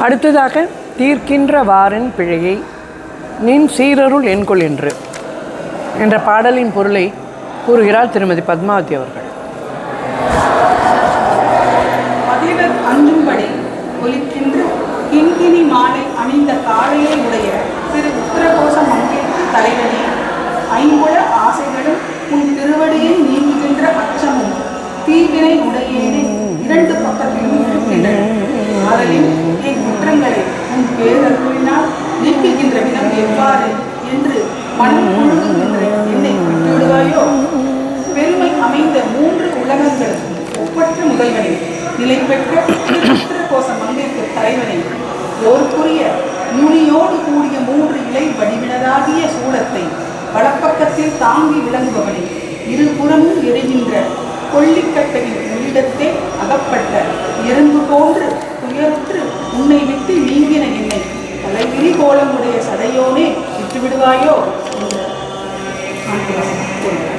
அடுத்ததாக தீர்க்கின்ற வாரன் பிழையை நின் சீரருள் என்கொள் என்று என்ற பாடலின் பொருளை கூறுகிறார் திருமதி பத்மாவதி அவர்கள். பதிவர் அஞ்சும்படி ஒலிக்கின்ற கிண்கிணி மாலை அணிந்த காளையை உடைய திரு உத்தரகோச மங்கைக்கு தலைவனே, ஐம்புல ஆசைகளும் உன் திருவடியை நீங்குகின்ற அச்சமும் தீவினை உடையேனே இரண்டு பக்கத்திலும் இருக்கின்றன. ஆதலின் என் குற்றங்களை உன் பேரருளினால் நீக்குகின்ற விதம் எவ்வாறு என்று மனம் முழுகுகின்ற என்னை விட்டுவிடுவாயோ? பெருமை அமைந்த மூன்று உலகங்களுக்கும் ஒப்பற்ற முதல்வனை, நிலை பெற்ற உத்தரகோச மங்கைக்கு தலைவனை, போர்க்குரிய நுனியோடு கூடிய மூன்று இலை வடிவினதாகிய சூலத்தை வலப்பக்கத்தில் தாங்கி விளங்குபவனை, இருபுறமும் எரிகின்ற கொல்லிக்கட்டையின் உள்ளிடத்தே அகப்பட்ட எறும்பு போன்று துயருற்று உன்னை விட்டு நீங்கின என்னை தலைவிரி கோலமுடைய சடையோனே விட்டுவிடுவாயோ என்று